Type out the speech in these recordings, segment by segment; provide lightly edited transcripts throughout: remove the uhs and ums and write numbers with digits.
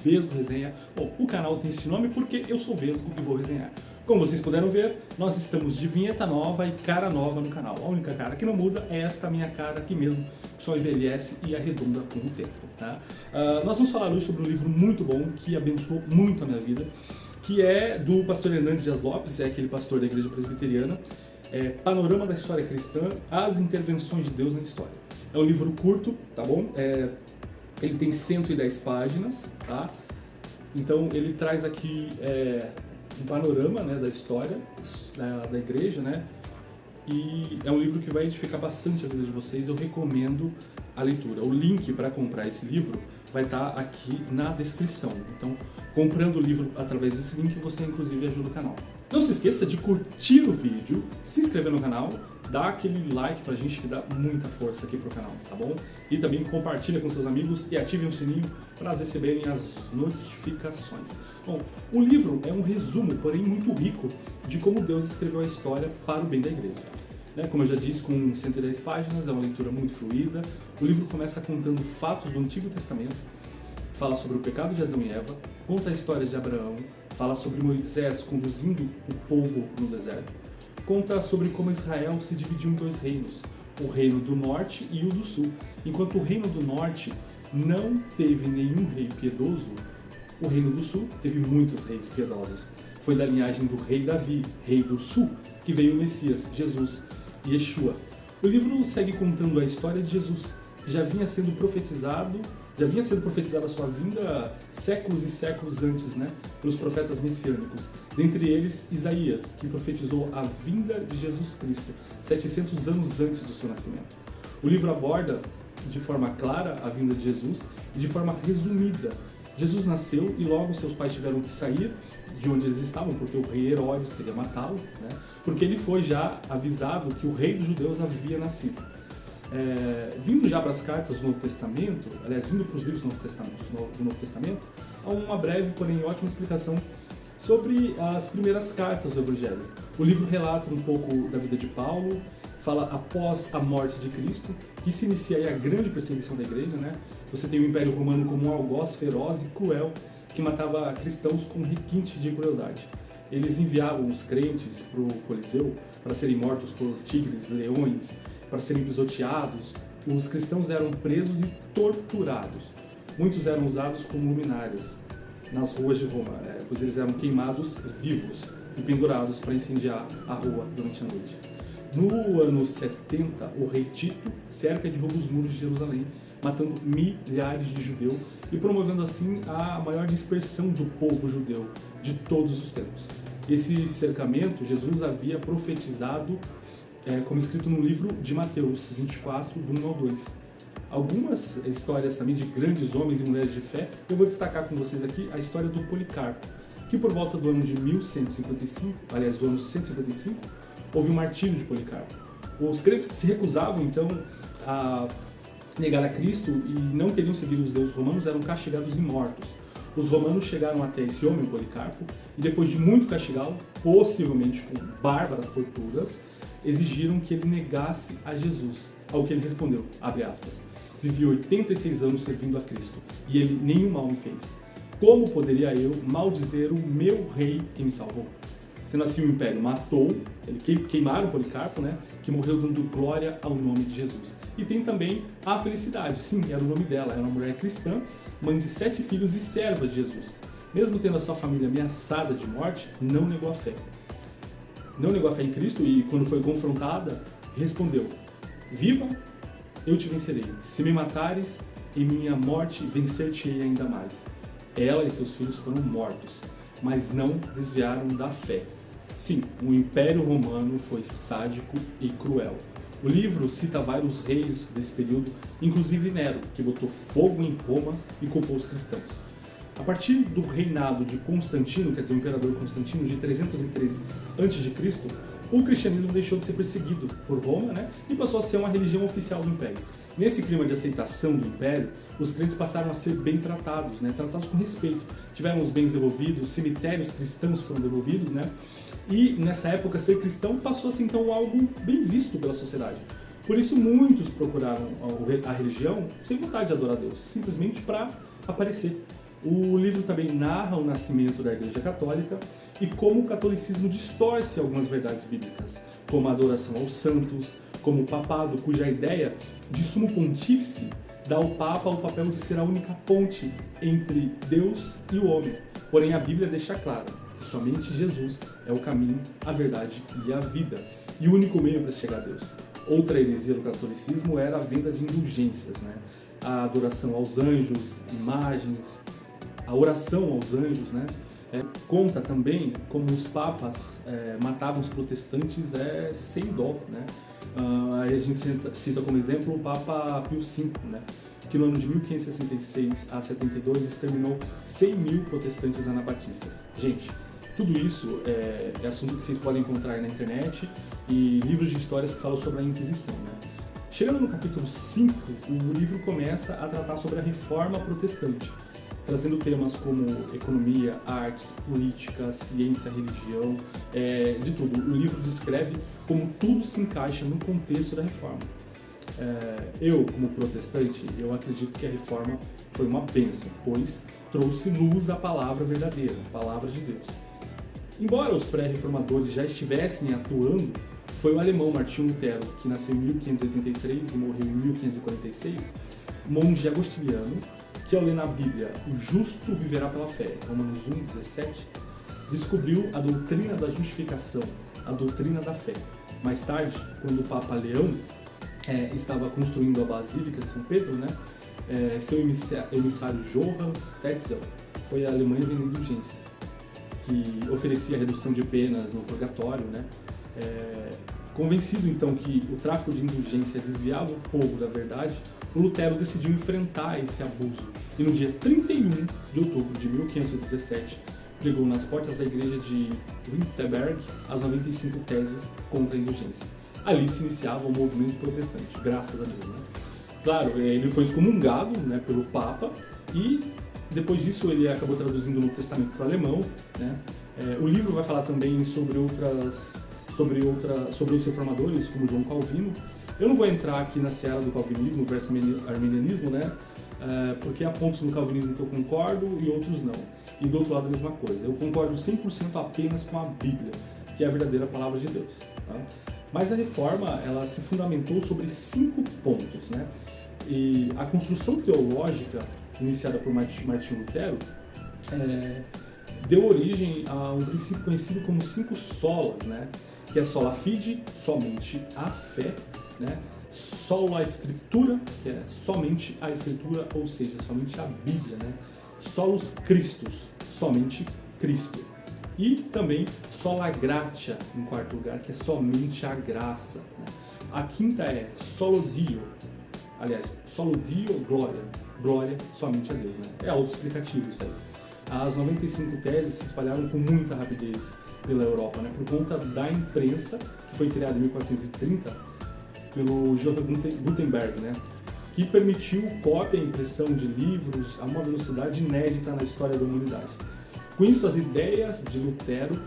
Vesgo Resenha. Bom, o canal tem esse nome porque eu sou Vesgo e vou resenhar. Como vocês puderam ver, nós estamos de vinheta nova e cara nova no canal. A única cara que não muda é esta minha cara aqui mesmo, que só envelhece e arredonda com o tempo. Tá? Nós vamos falar hoje sobre um livro muito bom que abençoou muito a minha vida, que é do pastor Hernandes Dias Lopes, é aquele pastor da igreja presbiteriana, Panorama da História Cristã, as intervenções de Deus na história. É um livro curto, tá bom? Ele tem 110 páginas, tá? Então ele traz aqui um panorama, né, da história da igreja, né? E é um livro que vai edificar bastante a vida de vocês. Eu recomendo a leitura. O link para comprar esse livro vai estar aqui na descrição. Então, comprando o livro através desse link, você inclusive ajuda o canal. Não se esqueça de curtir o vídeo, se inscrever no canal, dar aquele like pra gente que dá muita força aqui pro canal, tá bom? E também compartilha com seus amigos e ativem o sininho para receberem as notificações. Bom, o livro é um resumo, porém muito rico, de como Deus escreveu a história para o bem da igreja. Como eu já disse, com 110 páginas, é uma leitura muito fluida. O livro começa contando fatos do Antigo Testamento, fala sobre o pecado de Adão e Eva, conta a história de Abraão, fala sobre Moisés conduzindo o povo no deserto, conta sobre como Israel se dividiu em dois reinos, o reino do norte e o do sul. Enquanto o reino do norte não teve nenhum rei piedoso, o reino do sul teve muitos reis piedosos. Foi da linhagem do rei Davi, rei do sul, que veio o Messias, Jesus, Yeshua. O livro segue contando a história de Jesus, que já vinha sendo profetizada a sua vinda séculos e séculos antes, né, pelos profetas messiânicos. Dentre eles, Isaías, que profetizou a vinda de Jesus Cristo, 700 anos antes do seu nascimento. O livro aborda de forma clara a vinda de Jesus e de forma resumida. Jesus nasceu e logo seus pais tiveram que sair de onde eles estavam, porque o rei Herodes queria matá-lo, né, porque ele foi já avisado que o rei dos judeus havia nascido. Vindo já para as cartas do Novo Testamento, aliás, vindo para os livros do Novo Testamento, há uma breve, porém ótima explicação sobre as primeiras cartas do Evangelho. O livro relata um pouco da vida de Paulo, fala após a morte de Cristo, que se inicia aí a grande perseguição da igreja, né? Você tem o Império Romano como um algoz feroz e cruel, que matava cristãos com requinte de crueldade. Eles enviavam os crentes para o Coliseu para serem mortos por tigres, leões, para serem pisoteados. Os cristãos eram presos e torturados. Muitos eram usados como luminárias nas ruas de Roma, pois eles eram queimados vivos e pendurados para incendiar a rua durante a noite. No ano 70, o rei Tito cerca e derruba os muros de Jerusalém, matando milhares de judeus e promovendo assim a maior dispersão do povo judeu de todos os tempos. Esse cercamento Jesus havia profetizado, como escrito no livro de Mateus 24, do 1 ao 2. Algumas histórias também de grandes homens e mulheres de fé, eu vou destacar com vocês aqui a história do Policarpo, que por volta do ano de 1155, aliás, do ano 155, houve um martírio de Policarpo. Os crentes que se recusavam, então, a negar a Cristo e não queriam seguir os deuses romanos eram castigados e mortos. Os romanos chegaram até esse homem, Policarpo, e depois de muito castigá-lo, possivelmente com bárbaras torturas, exigiram que ele negasse a Jesus, ao que ele respondeu, abre aspas, vivi 86 anos servindo a Cristo, e ele nenhum mal me fez. Como poderia eu maldizer o meu rei que me salvou? Sendo assim, o império matou, queimaram Policarpo, né, que morreu dando glória ao nome de Jesus. E tem também a Felicidade, sim, era o nome dela, era uma mulher cristã, mãe de 7 filhos e serva de Jesus. Mesmo tendo a sua família ameaçada de morte, não negou a fé. Não negou a fé em Cristo e, quando foi confrontada, respondeu, viva, eu te vencerei. Se me matares, em minha morte vencer-te-ei ainda mais. Ela e seus filhos foram mortos, mas não desviaram da fé. Sim, o Império Romano foi sádico e cruel. O livro cita vários reis desse período, inclusive Nero, que botou fogo em Roma e culpou os cristãos. A partir do reinado de Constantino, quer dizer, o imperador Constantino, de 313 a.C., o cristianismo deixou de ser perseguido por Roma, né, e passou a ser uma religião oficial do Império. Nesse clima de aceitação do Império, os crentes passaram a ser bem tratados, né, tratados com respeito. Tiveram os bens devolvidos, cemitérios cristãos foram devolvidos, né, e nessa época ser cristão passou a ser então algo bem visto pela sociedade. Por isso muitos procuraram a religião sem vontade de adorar a Deus, simplesmente para aparecer. O livro também narra o nascimento da Igreja Católica e como o catolicismo distorce algumas verdades bíblicas, como a adoração aos santos, como o papado, cuja ideia de sumo pontífice dá ao Papa o papel de ser a única ponte entre Deus e o homem. Porém, a Bíblia deixa claro que somente Jesus é o caminho, a verdade e a vida, e o único meio para chegar a Deus. Outra heresia do catolicismo era a venda de indulgências, né? A adoração aos anjos, imagens, a oração aos anjos, né? Conta também como os papas matavam os protestantes sem dó, né? Aí a gente cita como exemplo o Papa Pio V, né? Que no ano de 1566 a 72 exterminou 100 mil protestantes anabatistas. Gente, tudo isso é assunto que vocês podem encontrar aí na internet e livros de histórias que falam sobre a Inquisição, né? Chegando no capítulo 5, o livro começa a tratar sobre a Reforma Protestante, trazendo temas como economia, artes, política, ciência, religião, de tudo. O livro descreve como tudo se encaixa no contexto da Reforma. Eu, como protestante, eu acredito que a Reforma foi uma bênção, pois trouxe luz à palavra verdadeira, a palavra de Deus. Embora os pré-reformadores já estivessem atuando, foi o alemão Martinho Lutero, que nasceu em 1583 e morreu em 1546, monge agostiniano, que ao ler na Bíblia "o justo viverá pela fé", Romanos 1,17, descobriu a doutrina da justificação, a doutrina da fé. Mais tarde, quando o Papa Leão estava construindo a Basílica de São Pedro, né, seu emissário Johannes Tetzel foi à Alemanha vender indulgência, que oferecia redução de penas no purgatório, né? Convencido então que o tráfico de indulgência desviava o povo da verdade, o Lutero decidiu enfrentar esse abuso e no dia 31 de outubro de 1517 pregou nas portas da igreja de Wittenberg as 95 teses contra a indulgência. Ali se iniciava o movimento protestante, graças a Deus, né? Claro, ele foi excomungado, né, pelo Papa e depois disso ele acabou traduzindo o Novo Testamento para o alemão, né? O livro vai falar também sobre os reformadores, como João Calvino. Eu não vou entrar aqui na seara do calvinismo versus arminianismo, né? Porque há pontos no calvinismo que eu concordo e outros não. E do outro lado a mesma coisa. Eu concordo 100% apenas com a Bíblia, que é a verdadeira palavra de Deus. Tá? Mas a reforma, ela se fundamentou sobre 5 pontos, né? E a construção teológica iniciada por Martinho Lutero deu origem a um princípio conhecido como 5 solas, né? Que é sola fide, somente a fé, né? Sola Escritura, que é somente a Escritura, ou seja, somente a Bíblia, né? Solus Christus, somente Cristo. E também sola gratia, em quarto lugar, que é somente a graça, né? A quinta é solo Dio, aliás, solo Dio glória, glória somente a Deus, né? É autoexplicativo isso aí. As 95 teses se espalharam com muita rapidez pela Europa, né? Por conta da imprensa, que foi criada em 1430 pelo Johann Gutenberg, né? Que permitiu cópia e impressão de livros a uma velocidade inédita na história da humanidade. Com isso, as ideias de Lutero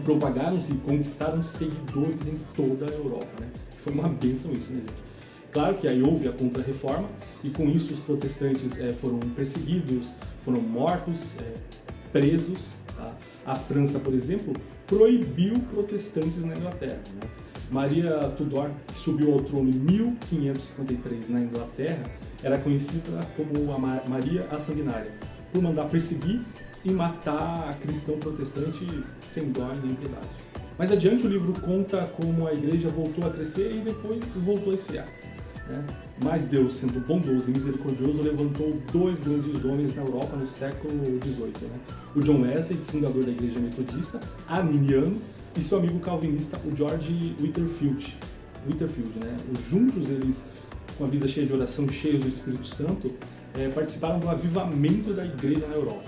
propagaram-se e conquistaram seguidores em toda a Europa, né? Foi uma bênção isso, né, gente? Claro que aí houve a Contra-Reforma e com isso os protestantes foram perseguidos, foram mortos, presos. Tá? A França, por exemplo, proibiu protestantes na Inglaterra, né? Maria Tudor, que subiu ao trono em 1553 na Inglaterra, era conhecida como a Maria a Sanguinária, por mandar perseguir e matar cristão protestante sem dó nem piedade. Mais adiante o livro conta como a igreja voltou a crescer e depois voltou a esfriar, né? Mas Deus, sendo bondoso e misericordioso, levantou 2 grandes homens na Europa no século XVIII, né? O John Wesley, fundador da igreja metodista, arminiano, e seu amigo calvinista, o George Whitefield, né? Juntos eles, com a vida cheia de oração, cheios do Espírito Santo, participaram do avivamento da igreja na Europa.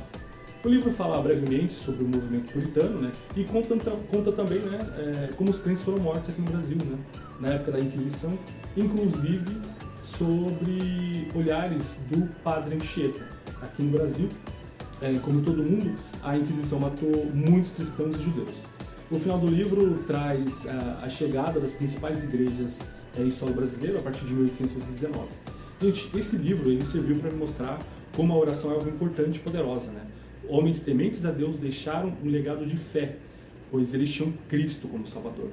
O livro fala brevemente sobre o movimento puritano, né? E conta também, né, como os crentes foram mortos aqui no Brasil, né? Na época da Inquisição, inclusive sobre olhares do Padre Anchieta. Aqui no Brasil, como todo mundo, a Inquisição matou muitos cristãos e judeus. O final do livro traz a chegada das principais igrejas em solo brasileiro a partir de 1819. Gente, esse livro ele serviu para me mostrar como a oração é algo importante e poderosa, né? Homens tementes a Deus deixaram um legado de fé, pois eles tinham Cristo como Salvador.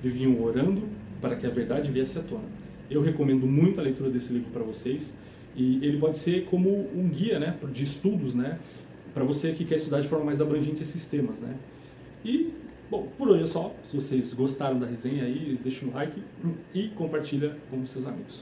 Viviam orando para que a verdade viesse à tona. Eu recomendo muito a leitura desse livro para vocês, e ele pode ser como um guia, né, de estudos, né, para você que quer estudar de forma mais abrangente esses temas, né. E, bom, por hoje é só. Se vocês gostaram da resenha aí, deixa um like e compartilha com os seus amigos.